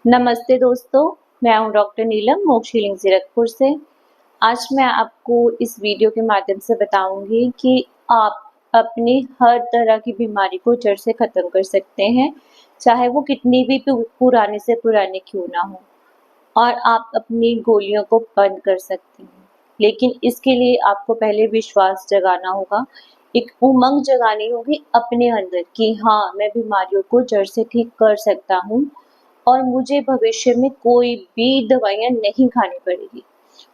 नमस्ते दोस्तों, मैं हूं डॉक्टर नीलम मोक्ष हीलिंग जीरकपुर से। आज मैं आपको इस वीडियो के माध्यम से बताऊंगी कि आप अपनी हर तरह की बीमारी को जड़ से ख़त्म कर सकते हैं, चाहे वो कितनी भी पुराने से पुरानी क्यों ना हो। और आप अपनी गोलियों को बंद कर सकते हैं, लेकिन इसके लिए आपको पहले विश्वास जगाना होगा, एक उमंग जगानी होगी अपने अंदर कि हाँ, मैं बीमारियों को जड़ से ठीक कर सकता हूँ और मुझे भविष्य में कोई भी दवाइयाँ नहीं खानी पड़ेगी।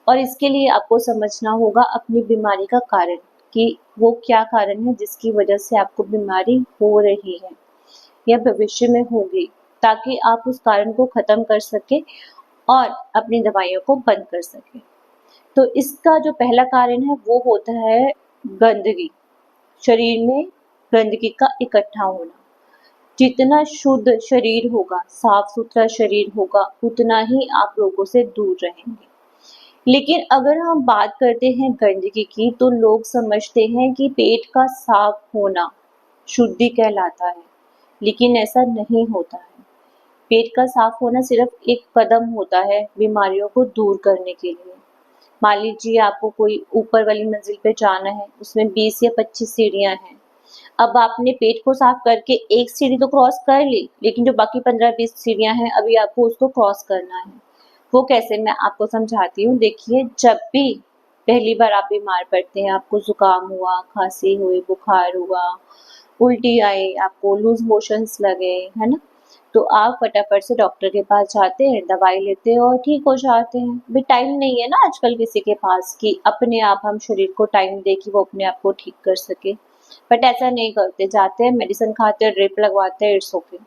और इसके लिए आपको समझना होगा अपनी बीमारी का कारण, कि वो क्या कारण है जिसकी वजह से आपको बीमारी हो रही है या भविष्य में होगी, ताकि आप उस कारण को ख़त्म कर सकें और अपनी दवाइयों को बंद कर सकें। तो इसका जो पहला कारण है वो होता है गंदगी। शरीर में गंदगी का इकट्ठा होना। जितना शुद्ध शरीर होगा, साफ-सुथरा शरीर होगा, उतना ही आप रोगों से दूर रहेंगे। लेकिन अगर हम बात करते हैं गंदगी की, तो लोग समझते हैं कि पेट का साफ होना शुद्धि कहलाता है, लेकिन ऐसा नहीं होता है। पेट का साफ होना सिर्फ एक कदम होता है बीमारियों को दूर करने के लिए। मान लीजिए आपको कोई ऊपर वाली मंजिल पे जाना है, उसमें 20 या 25 सीढ़ियाँ हैं। अब आपने पेट को साफ करके एक सीढ़ी तो क्रॉस कर ली, लेकिन जो बाकी 15-20 सीढ़ियाँ हैं, अभी आपको उसको क्रॉस करना है। वो कैसे, मैं आपको समझाती हूँ। देखिए, जब भी पहली बार आप बीमार पड़ते हैं, आपको जुकाम हुआ, खांसी हुई, बुखार हुआ, उल्टी आई, आपको लूज मोशंस लगे, है ना, तो आप फटाफट से डॉक्टर के पास जाते हैं, दवाई लेते हैं और ठीक हो जाते हैं। भी टाइम नहीं है ना आजकल किसी के पास कि अपने आप हम शरीर को टाइम दे कि वो अपने आप को ठीक कर सके। बट ऐसा नहीं करते, जाते हैं, मेडिसिन खाते हैं, ड्रिप लगवाते हैं, इट्स ओके।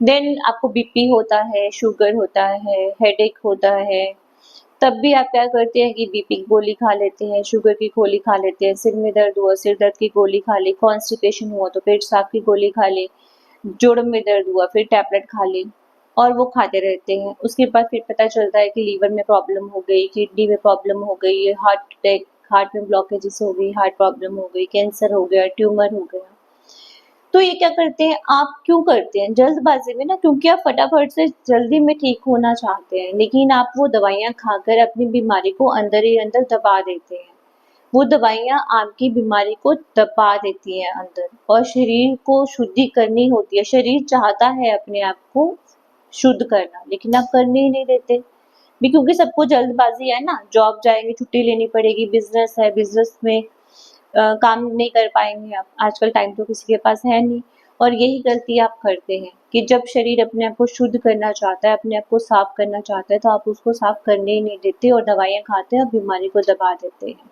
देन आपको बीपी होता है, शुगर होता है, हेडेक होता है, तब भी आप क्या करते हैं कि बीपी की गोली खा लेते हैं, शुगर की गोली खा लेते हैं, सिर में दर्द हुआ सिर दर्द की गोली खा ली, कॉन्स्टिपेशन हुआ तो पेट साफ की गोली खा ली, जोड़ों में दर्द हुआ फिर टैबलेट खा ली, और वो खाते रहते हैं। उसके बाद फिर पता चलता है कि लीवर में प्रॉब्लम हो गई, किडनी में प्रॉब्लम हो गई, हार्ट अटैक, हार्ट में ब्लॉकेजेस हो गई, हार्ट प्रॉब्लम हो गई, कैंसर हो गया, ट्यूमर हो गया। तो ये क्या करते हैं, आप क्यों करते हैं जल्दबाजी में ना, क्योंकि आप फटाफट से जल्दी में ठीक होना चाहते हैं, लेकिन आप वो दवाइयाँ खाकर अपनी बीमारी को अंदर ही अंदर दबा देते हैं। वो दवाइयाँ आपकी बीमारी को दबा देती हैं अंदर, और शरीर को शुद्धि करनी होती है। शरीर चाहता है अपने आप को शुद्ध करना, लेकिन आप करने ही नहीं देते भी, क्योंकि सबको जल्दबाजी है ना। जॉब जाएंगे, छुट्टी लेनी पड़ेगी, बिजनेस है, बिजनेस में काम नहीं कर पाएंगे आप, आजकल टाइम तो किसी के पास है नहीं। और यही गलती आप करते हैं कि जब शरीर अपने आप को शुद्ध करना चाहता है, अपने आप को साफ करना चाहता है, तो आप उसको साफ करने ही नहीं देते और दवाइयाँ खाते हैं और बीमारी को दबा देते हैं।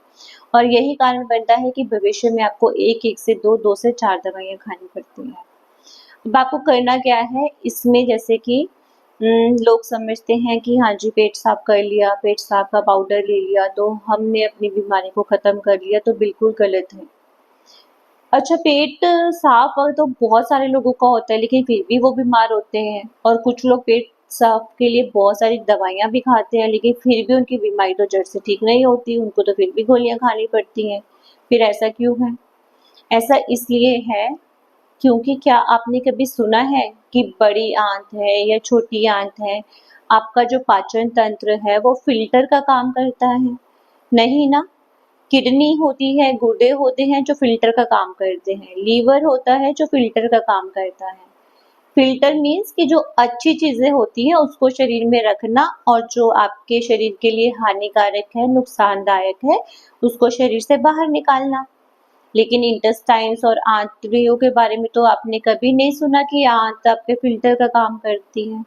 और यही कारण बनता है कि भविष्य में आपको एक से दो से चार दवाइयाँ खानी पड़ती हैं। अब आपको करना क्या है इसमें, जैसे कि लोग समझते हैं कि हाँ जी, पेट साफ कर लिया, पेट साफ का पाउडर ले लिया तो हमने अपनी बीमारी को खत्म कर लिया, तो बिल्कुल गलत है। अच्छा, पेट साफ तो बहुत सारे लोगों का होता है, लेकिन फिर भी वो बीमार होते हैं। और कुछ लोग पेट साफ के लिए बहुत सारी दवाइयाँ भी खाते हैं, लेकिन फिर भी उनकी बीमारी तो जड़ से ठीक नहीं होती, उनको तो फिर भी गोलियाँ खानी पड़ती हैं। फिर ऐसा क्यों है? ऐसा इसलिए है क्योंकि क्या आपने कभी सुना है कि बड़ी आंत है या छोटी आंत है, आपका जो पाचन तंत्र है वो फ़िल्टर का काम करता है? नहीं ना। किडनी होती है, गुर्दे होते हैं जो फ़िल्टर का काम करते हैं, लीवर होता है जो फ़िल्टर का काम करता है। फ़िल्टर मीन्स कि जो अच्छी चीज़ें होती हैं उसको शरीर में रखना, और जो आपके शरीर के लिए हानिकारक है, नुकसानदायक है, उसको शरीर से बाहर निकालना। लेकिन इंटेस्टाइन्स और आंतड़ियों के बारे में तो आपने कभी नहीं सुना कि आंत आपके फ़िल्टर का काम करती है।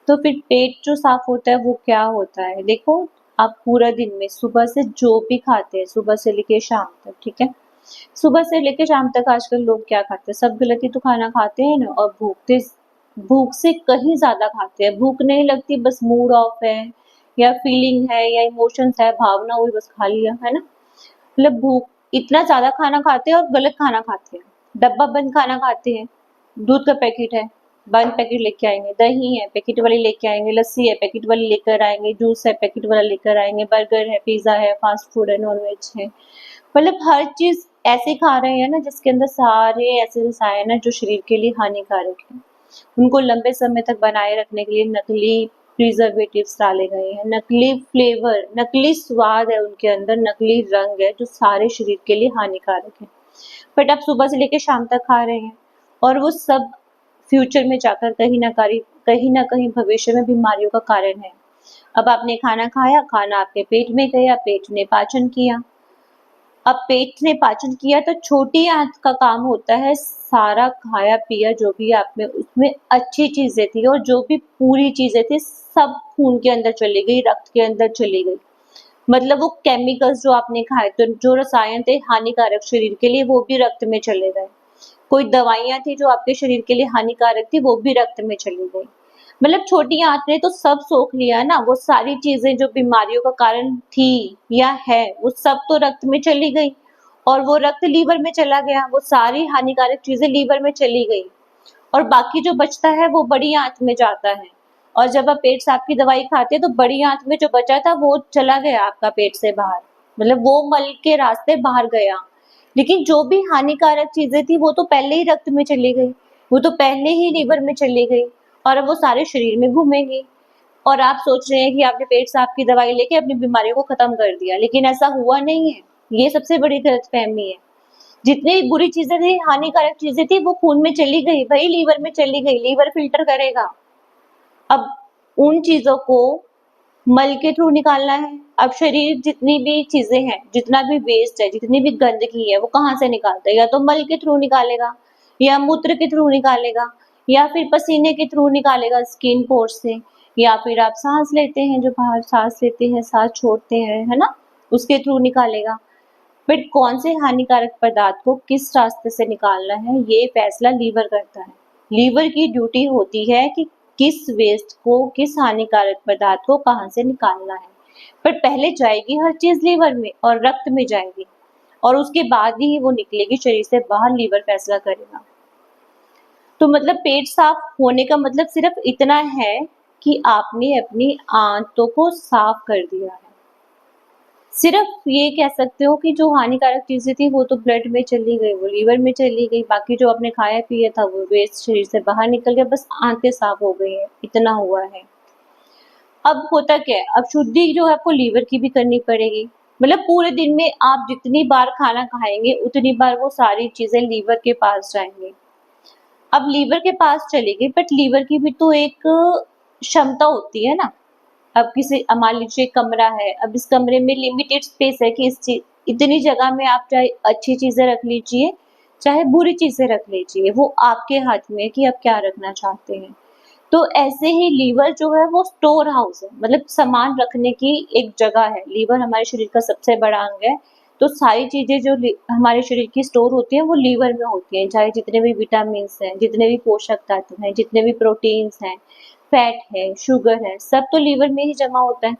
तो फिर पेट जो साफ होता है वो क्या होता है? देखो, आप पूरा दिन में सुबह से जो भी खाते हैं, सुबह से लेके शाम तक, ठीक है? सुबह से लेके शाम तक आजकल लोग क्या खाते हैं? सब गलत ही तो खाना खाते हैं ना, और भूख से कहीं ज़्यादा खाते हैं। भूख नहीं लगती, बस मूड ऑफ है या फीलिंग है या इमोशंस है, भावना हुई, बस खा लिया, है ना? मतलब भूख, इतना ज़्यादा खाना खाते हैं और गलत खाना खाते हैं। डब्बा बंद खाना खाते हैं। दूध का पैकेट है, बंद पैकेट लेके आएँगे, दही है पैकेट वाली लेके आएँगे, लस्सी है पैकेट वाली लेकर आएँगे, जूस है पैकेट वाला लेकर आएँगे, बर्गर है, पिज़्ज़ा है, फास्ट फूड है, नॉन-वेज है। मतलब हर चीज़ ऐसे खा रहे हैं ना जिसके अंदर सारे ऐसे रसायन हैं जो शरीर के लिए हानिकारक हैं। उनको लंबे समय तक बनाए रखने के लिए नकली प्रिजर्वेटिव्स डाले गए हैं, नकली फ्लेवर, नकली स्वाद है उनके अंदर, नकली रंग है जो सारे शरीर के लिए हानिकारक है। बट आप सुबह से लेकर शाम तक खा रहे हैं और वो सब फ्यूचर में जाकर कहीं ना कहीं भविष्य में बीमारियों का कारण है। अब आपने खाना खाया, खाना आपके पेट में गया, पेट ने पाचन किया। अब पेट ने पाचन किया तो छोटी आंत का काम होता है सारा खाया पिया जो भी आप में उसमें अच्छी चीजें थी और जो भी पूरी चीजें थी सब खून के अंदर चली गई, रक्त के अंदर चली गई। मतलब वो केमिकल्स जो आपने खाए तो जो रसायन थे हानिकारक शरीर के लिए वो भी रक्त में चले गए। कोई दवाइयां थी जो आपके शरीर के लिए हानिकारक थी वो भी रक्त में चली गई। मतलब छोटी आंत ने तो सब सोख लिया ना, वो सारी चीजें जो बीमारियों का कारण थी या है वो सब तो रक्त में चली गई और वो रक्त लीवर में चला गया, वो सारी हानिकारक चीजें लीवर में चली गई और बाकी जो बचता है वो बड़ी आंत में जाता है। और जब आप पेट साफ की दवाई खाते हैं तो बड़ी आंत में जो बचा था वो चला गया आपका पेट से बाहर, मतलब वो मल के रास्ते बाहर गया। लेकिन जो भी हानिकारक चीजें थी वो तो पहले ही रक्त में चली गई, वो तो पहले ही लीवर में चली गई और अब वो सारे शरीर में घूमेंगी। और आप सोच रहे हैं कि आपने पेट साफ की दवाई लेके अपनी बीमारियों को खत्म कर दिया, लेकिन ऐसा हुआ नहीं है। ये सबसे बड़ी गलतफहमी है। जितनी बुरी चीजें थी, हानिकारक चीजें थी वो खून में चली गई, वही लीवर में चली गई, लीवर फिल्टर करेगा। अब उन चीजों को मल के थ्रू निकालना है। अब शरीर जितनी भी चीजें हैं, जितना भी वेस्ट है, जितनी भी गंदगी है वो कहाँ से निकालता है? या तो मल के थ्रू निकालेगा या मूत्र के थ्रू निकालेगा या फिर पसीने के थ्रू निकालेगा स्किन पोर से, या फिर आप सांस लेते हैं जो बाहर सांस लेते हैं सांस छोड़ते हैं, है ना, उसके थ्रू निकालेगा। बट कौन से हानिकारक पदार्थ को किस रास्ते से निकालना है ये फैसला लीवर करता है। लीवर की ड्यूटी होती है कि किस वेस्ट को, किस हानिकारक पदार्थ को कहाँ से निकालना है। पर पहले जाएगी हर चीज लीवर में और रक्त में जाएगी और उसके बाद ही वो निकलेगी शरीर से बाहर, लीवर फैसला करेगा। तो मतलब पेट साफ होने का मतलब सिर्फ इतना है कि आपने अपनी आंतों को साफ कर दिया है। सिर्फ ये कह सकते हो कि जो हानिकारक चीजें थी वो तो ब्लड में चली गई, वो लीवर में चली गई, बाकी जो आपने खाया पिया था वो वेस्ट शरीर से बाहर निकल गया, बस आंतें साफ हो गई है, इतना हुआ है। अब होता क्या है, अब शुद्धि जो है आपको लीवर की भी करनी पड़ेगी। मतलब पूरे दिन में आप जितनी बार खाना खाएंगे उतनी बार वो सारी चीजें लीवर के पास जाएंगी। अब लीवर के पास चलेगी, बट लीवर की भी तो एक क्षमता होती है ना। अब किसी मान लीजिए कमरा है, अब इस कमरे में लिमिटेड स्पेस है कि इतनी जगह में आप चाहे अच्छी चीजें रख लीजिए चाहे बुरी चीजें रख लीजिए, वो आपके हाथ में है कि आप क्या रखना चाहते हैं। तो ऐसे ही लीवर जो है वो स्टोर हाउस है, मतलब सामान रखने की एक जगह है। लीवर हमारे शरीर का सबसे बड़ा अंग है, तो सारी चीजें जो हमारे शरीर की स्टोर होती हैं वो लीवर में होती हैं, चाहे जितने भी विटामिन हैं, जितने भी पोषक तत्व हैं, जितने भी प्रोटीन्स हैं, फैट है, शुगर है, सब तो लीवर में ही जमा होता है।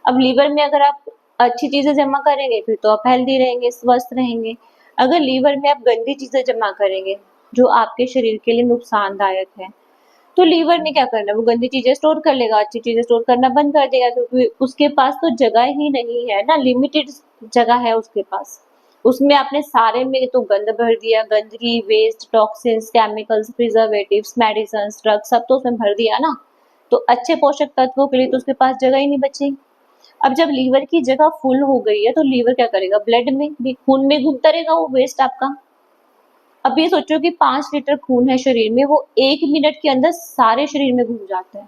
अब लीवर में अगर आप अच्छी चीजें जमा करेंगे फिर तो आप हेल्दी रहेंगे, स्वस्थ रहेंगे। अगर लीवर में आप गंदी चीजें जमा करेंगे जो आपके शरीर के लिए नुकसानदायक है तो लीवर ने क्या करना, वो गंदी चीजें स्टोर कर लेगा, अच्छी चीजें स्टोर करना बंद कर देगा, क्योंकि उसके पास तो जगह ही नहीं है ना, लिमिटेड जगह है उसके पास। उसमें आपने सारे में तो गंद भर दिया, गंदगी, waste, toxins, chemicals, preservatives, medicine, drugs सब तो उसमें भर दिया ना। तो अच्छे पोषक तत्वों के लिए तो उसके पास जगह ही नहीं बची। अब जब लीवर की जगह फुल हो गई है तो लीवर क्या करेगा, ब्लड में भी, खून में घूमता रहेगा वो वेस्ट आपका। अब ये सोचो कि 5 लीटर खून है शरीर में, वो 1 मिनट के अंदर सारे शरीर में घूम जाता है।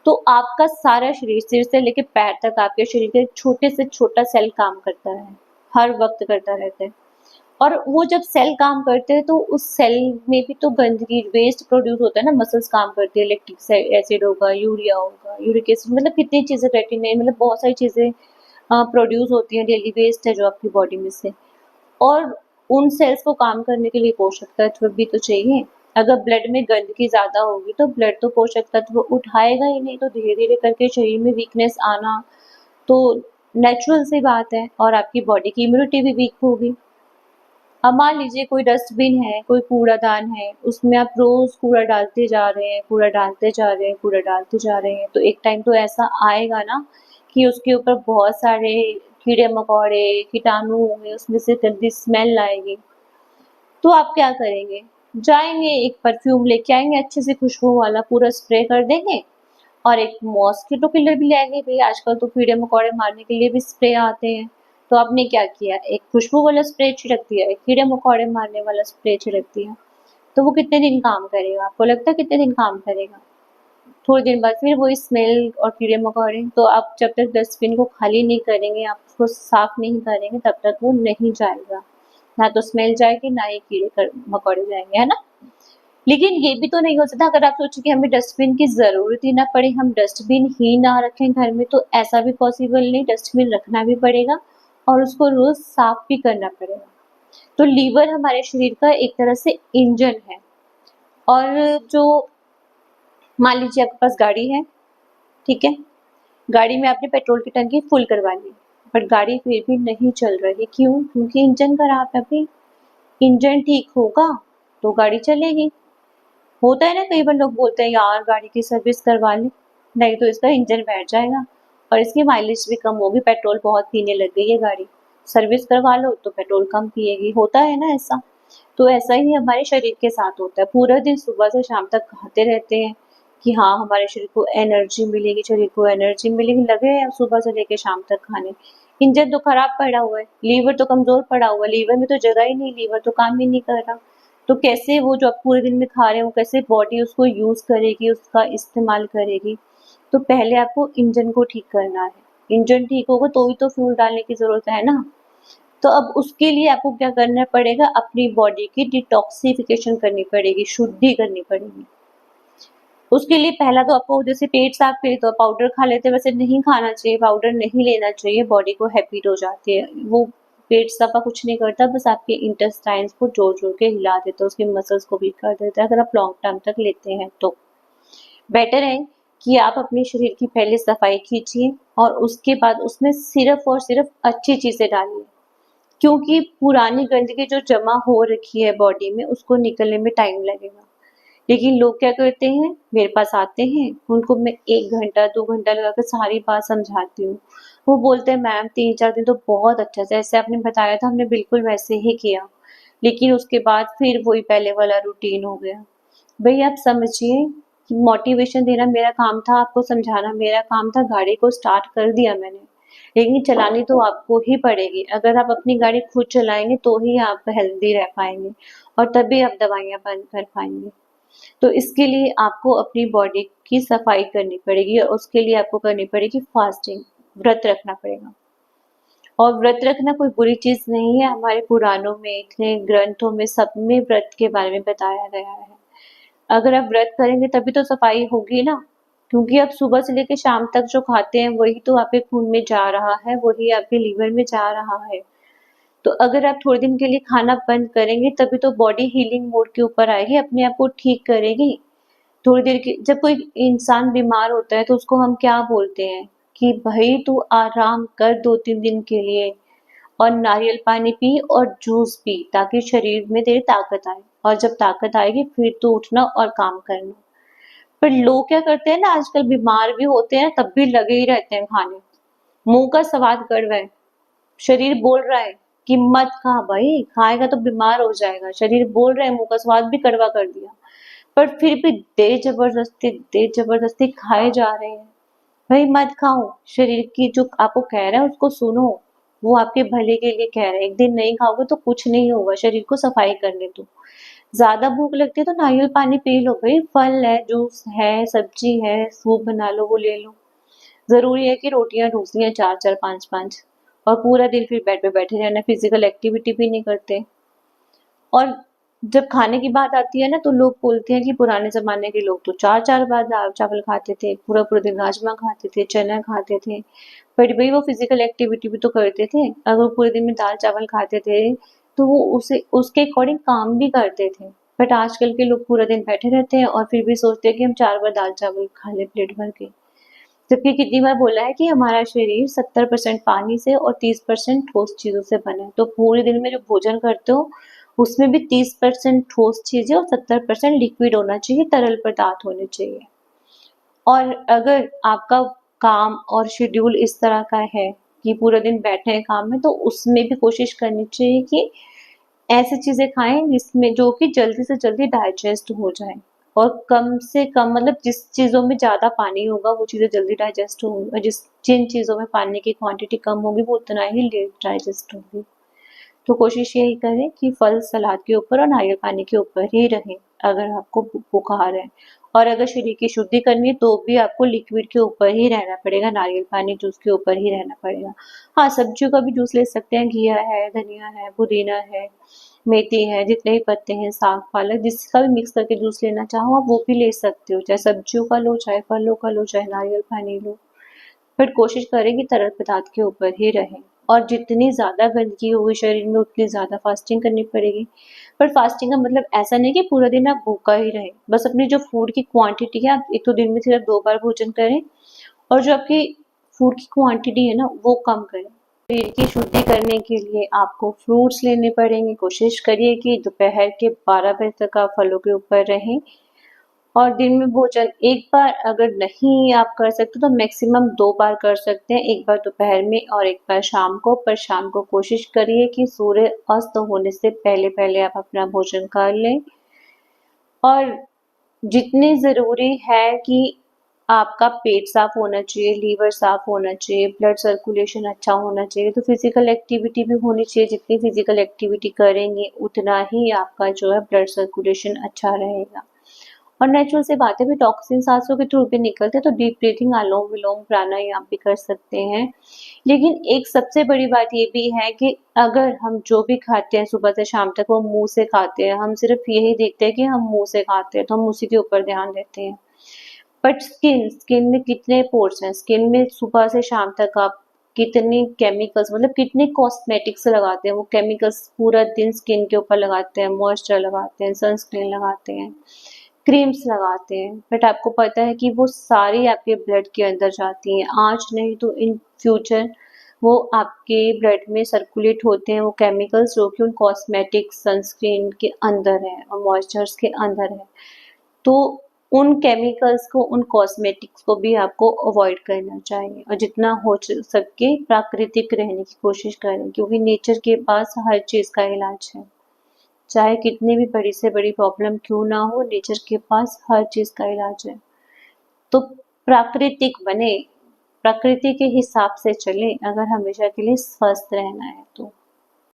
तो आपका सारा शरीर सिर से लेकर पैर तक आपके शरीर के छोटे से छोटा सेल काम करता है, हर वक्त करता रहता है। और वो जब सेल काम करते हैं तो उस सेल में भी तो गंदगी, वेस्ट प्रोड्यूस होता है ना, मसल्स काम करती है, लैक्टिक एसिड होगा, यूरिया होगा, यूरिक एसिड, मतलब कितनी चीजें, रेटिनाइन, मतलब बहुत सारी चीजें प्रोड्यूस होती हैं, डेली वेस्ट है जो आपकी बॉडी में से। और उन सेल्स को काम करने के लिए पोषक तत्व भी तो चाहिए। अगर ब्लड में गंदगी ज्यादा होगी तो ब्लड तो पोषक तत्व उठाएगा ही नहीं, तो धीरे धीरे करके शरीर में वीकनेस आना तो नेचुरल सी बात है और आपकी बॉडी की इम्यूनिटी भी वीक होगी। अब मान लीजिए कोई डस्टबिन है, कोई कूड़ादान है, उसमें आप रोज कूड़ा डालते जा रहे हैं, कूड़ा डालते जा रहे हैं, कूड़ा डालते जा रहे हैं, तो एक टाइम तो ऐसा आएगा ना कि उसके ऊपर बहुत सारे कीड़े मकोड़े, कीटाणु होंगे, उसमें से गंदी स्मेल आएगी। तो आप क्या करेंगे? जाएंगे, एक परफ्यूम लेके आएंगे अच्छे से खुशबू वाला, पूरा स्प्रे कर देंगे, और एक मॉस्किटो किलर भी ले आएंगे। भाई आजकल तो कीड़े मकोड़े मारने के लिए भी स्प्रे आते हैं। तो आपने क्या किया, एक खुशबू वाला स्प्रे छिड़क दिया, एक कीड़े मकोड़े मारने वाला स्प्रे छिड़क दिया। तो वो कितने दिन काम करेगा, आपको लगता है कितने दिन काम करेगा? थोड़े दिन बाद फिर वही स्मेल और कीड़े मकोड़े। तो आप जब तक डस्टबिन को खाली नहीं करेंगे, आप उसको साफ नहीं करेंगे, तब तक वो नहीं जाएगा। ना तो स्मेल जाएगी, ना ही कीड़े मकोड़े जाएंगे, है ना। लेकिन ये भी तो नहीं हो सकता, अगर आप सोचो कि हमें डस्टबिन की जरूरत ही ना पड़े, हम डस्टबिन ही ना रखें घर में, तो ऐसा भी पॉसिबल नहीं। डस्टबिन रखना भी पड़ेगा और उसको रोज साफ भी करना पड़ेगा। तो लीवर हमारे शरीर का एक तरह से इंजन है। और जो, मान लीजिए आपके पास गाड़ी है, ठीक है, गाड़ी में आपने पेट्रोल की टंकी फुल करवा ली, बट गाड़ी फिर भी नहीं चल रही, क्यों? क्योंकि इंजन खराब है। भाई इंजन ठीक होगा तो गाड़ी चलेगी। होता है ना, कई बार लोग बोलते हैं यार गाड़ी की सर्विस करवा ले, नहीं तो इसका इंजन बैठ जाएगा और इसकी माइलेज भी कम होगी, पेट्रोल बहुत पीने लग गई है गाड़ी, सर्विस करवा लो तो पेट्रोल कम पिएगी। होता है ना ऐसा। तो ऐसा ही हमारे शरीर के साथ होता है, पूरा दिन सुबह से शाम तक खाते रहते हैं कि हाँ हमारे शरीर को एनर्जी मिलेगी, शरीर को एनर्जी मिलेगी, लगे हैं सुबह से लेके शाम तक खाने। इंजन तो खराब पड़ा हुआ है, लीवर तो कमजोर पड़ा हुआ है, लीवर में तो जगह ही नहीं, लीवर तो काम ही नहीं कर रहा। तो कैसे वो जो आप पूरे दिन में खा रहे हो, कैसे बॉडी उसको यूज करेगी, उसका इस्तेमाल करेगी? तो पहले आपको इंजन को ठीक करना है। इंजन ठीक होगा तो ही तो फ्यूल डालने की जरूरत है ना। तो अब उसके लिए आपको क्या करना पड़ेगा, अपनी बॉडी की डिटॉक्सिफिकेशन करनी पड़ेगी, शुद्धि करनी पड़ेगी। उसके लिए पहला तो आपको, जैसे पेट साफ करे तो पाउडर खा लेते हैं, वैसे नहीं खाना चाहिए, पाउडर नहीं लेना चाहिए, बॉडी को हैबिट हो जाती है वो। पेट सफा कुछ नहीं करता, बस आपके इंटेस्टाइन्स को जोड़ जोड़ के हिला देता है, उसके मसल्स को वीक कर देता है। अगर आप लॉन्ग टर्म तक लेते हैं तो बेटर है कि आप अपने शरीर की पहले सफाई कीजिए और उसके बाद उसमें सिर्फ और सिर्फ अच्छी चीजें डालिए। क्योंकि पुरानी गंदगी जो जमा हो रखी है बॉडी में, उसको निकलने में टाइम लगेगा। लेकिन लोग क्या करते हैं, मेरे पास आते हैं, उनको मैं 1 घंटा 2 घंटा लगा कर सारी बात समझाती हूँ। वो बोलते हैं मैम 3-4 दिन तो बहुत अच्छा से जैसे आपने बताया था हमने बिल्कुल वैसे ही किया, लेकिन उसके बाद फिर वही पहले वाला रूटीन हो गया। भई आप समझिए कि मोटिवेशन देना मेरा काम था, आपको समझाना मेरा काम था, गाड़ी को स्टार्ट कर दिया मैंने, लेकिन चलानी तो आपको ही पड़ेगी। अगर आप अपनी गाड़ी खुद चलाएंगे तो ही आप हेल्दी रह पाएंगे और तभी आप दवाइयाँ बंद कर पाएंगे। तो इसके लिए आपको अपनी बॉडी की सफाई करनी पड़ेगी और उसके लिए आपको करनी पड़ेगी फास्टिंग, व्रत रखना पड़ेगा। और व्रत रखना कोई बुरी चीज नहीं है, हमारे पुराणों में, इतने ग्रंथों में, सब में व्रत के बारे में बताया गया है। अगर आप व्रत करेंगे तभी तो सफाई होगी ना, क्योंकि आप सुबह से लेकर शाम तक जो खाते हैं वही तो आपके खून में जा रहा है, वही आपके लीवर में जा रहा है। तो अगर आप थोड़े दिन के लिए खाना बंद करेंगे तभी तो बॉडी हीलिंग मोड के ऊपर आएगी, अपने आप को ठीक करेगी। थोड़ी देर की, जब कोई इंसान बीमार होता है तो उसको हम क्या बोलते हैं कि भाई तू आराम कर 2-3 दिन के लिए, और नारियल पानी पी और जूस पी ताकि शरीर में तेरे ताकत आए, और जब ताकत आएगी फिर तू उठना और काम करना। पर लोग क्या करते हैं ना, आजकल बीमार भी होते हैं तब भी लगे ही रहते हैं खाने। मुंह का स्वाद कड़वा है, शरीर बोल रहा है कि मत खा भाई, खाएगा तो बीमार हो जाएगा, शरीर बोल रहा है, मुंह का स्वाद भी कड़वा कर दिया, पर फिर भी दे जबरदस्ती खाए जा रहे हैं। भाई मत खाओ, शरीर की जो आपको कह रहा है उसको सुनो, वो आपके भले के लिए कह रहा है। एक दिन नहीं खाओगे तो कुछ नहीं होगा, शरीर को सफाई करने दो। ज्यादा भूख लगती है तो नारियल पानी पी लो भाई, फल है, जूस है, सब्जी है, सूप बना लो वो ले लो। जरूरी है कि रोटियां ठूसनी है 4-4 5-5, और पूरा दिन फिर बेड पे बैठे रहना, फिजिकल एक्टिविटी भी नहीं करते। और जब खाने की बात आती है ना तो लोग बोलते हैं कि पुराने जमाने के लोग तो 4-4 बार दाल चावल खाते थे, पूरा पूरा दिन राजमा खाते थे, चना खाते थे, बट भाई वो फिजिकल एक्टिविटी भी तो करते थे। अगर वो पूरे दिन में दाल चावल खाते थे तो वो उसे उसके अकॉर्डिंग काम भी करते थे। बट आजकल के लोग पूरा दिन बैठे रहते हैं और फिर भी सोचते हैं कि हम 4 बार दाल चावल खा ले प्लेट भर के। जबकि कितनी बार बोला है कि हमारा शरीर 70% पानी से और 30% ठोस चीजों से बना है। तो पूरे दिन में जो भोजन करते हो उसमें भी 30% ठोस चीजें और 70% लिक्विड होना चाहिए, तरल पदार्थ होने चाहिए। और अगर आपका काम और शेड्यूल इस तरह का है कि पूरा दिन बैठे हैं काम में, तो उसमें भी कोशिश करनी चाहिए कि ऐसी चीज़ें खाएं जिसमें जो कि जल्दी से जल्दी डाइजेस्ट हो जाए, और कम से कम मतलब जिस चीज़ों में ज़्यादा पानी होगा वो चीज़ें जल्दी डाइजेस्ट होंगी, और जिन चीज़ों में पानी की क्वांटिटी कम होगी वो उतना ही लेट डाइजेस्ट होगी। तो कोशिश यही करें कि फल सलाद के ऊपर और नारियल पानी के ऊपर ही रहें अगर आपको बुखार है। और अगर शरीर की शुद्धि करनी है तो भी आपको लिक्विड के ऊपर ही रहना पड़ेगा, नारियल पानी जूस के ऊपर ही रहना पड़ेगा। हाँ, सब्जियों का भी जूस ले सकते हैं, घिया है, धनिया है, पुदीना है, मेथी है, जितने भी पत्ते हैं, साग पालक, जिसका भी मिक्स करके जूस लेना चाहो आप वो भी ले सकते हो, चाहे सब्जियों का लो, चाहे फलों का लो, चाहे नारियल पानी लो। बट कोशिश करें कि तरल पदार्थ के ऊपर ही रहें। और जितनी ज़्यादा गंदगी होगी शरीर में उतनी ज़्यादा फास्टिंग करनी पड़ेगी। पर फास्टिंग का मतलब ऐसा नहीं कि पूरा दिन आप भूखा ही रहें, बस अपनी जो फूड की क्वांटिटी है आप एक तो दिन में सिर्फ 2 बार भोजन करें, और जो आपकी फूड की क्वांटिटी है ना वो कम करें। शरीर की शुद्धि करने के लिए आपको फ्रूट्स लेने पड़ेंगे। कोशिश करिए कि दोपहर के 12 बजे तक आप फलों के ऊपर रहें, और दिन में भोजन एक बार अगर नहीं आप कर सकते तो मैक्सिमम 2 बार कर सकते हैं, एक बार दोपहर में और एक बार शाम को। पर शाम को कोशिश करिए कि सूर्य अस्त होने से पहले-पहले आप अपना भोजन कर लें। और जितनी ज़रूरी है कि आपका पेट साफ होना चाहिए, लीवर साफ होना चाहिए, ब्लड सर्कुलेशन अच्छा होना चाहिए, तो फिजिकल एक्टिविटी भी होनी चाहिए। जितनी फिजिकल एक्टिविटी करेंगे उतना ही आपका जो है ब्लड सर्कुलेशन अच्छा रहेगा। और नेचुरल सी बात है, भी टॉक्सिन सांसों के थ्रू भी निकलते हैं, तो डीप ब्रीथिंग, अनुलोम विलोम प्राणायाम भी कर सकते हैं। लेकिन एक सबसे बड़ी बात ये भी है कि अगर हम जो भी खाते हैं सुबह से शाम तक वो मुंह से खाते हैं, हम सिर्फ यही देखते हैं कि हम मुंह से खाते हैं तो हम उसी के ऊपर ध्यान देते हैं। बट स्किन में कितने पोर्स हैं, स्किन में सुबह से शाम तक आप कितने केमिकल्स मतलब कितने कॉस्मेटिक्स लगाते हैं, वो केमिकल्स पूरा दिन स्किन के ऊपर लगाते हैं, मॉइस्चर लगाते हैं, सनस्क्रीन लगाते हैं, क्रीम्स लगाते हैं। बट आपको पता है कि वो सारी आपके ब्लड के अंदर जाती हैं, आज नहीं तो इन फ्यूचर वो आपके ब्लड में सर्कुलेट होते हैं वो केमिकल्स, जो कि उन कॉस्मेटिक्स, सनस्क्रीन के अंदर है और मॉइस्चर्स के अंदर है। तो उन केमिकल्स को, उन कॉस्मेटिक्स को भी आपको अवॉइड करना चाहिए, और जितना हो सके प्राकृतिक रहने की कोशिश करें, क्योंकि नेचर के पास हर चीज़ का इलाज है। चाहे कितनी भी बड़ी से बड़ी प्रॉब्लम क्यों ना हो, नेचर के पास हर चीज़ का इलाज है। तो प्राकृतिक बने, प्रकृति के हिसाब से चलें अगर हमेशा के लिए स्वस्थ रहना है तो।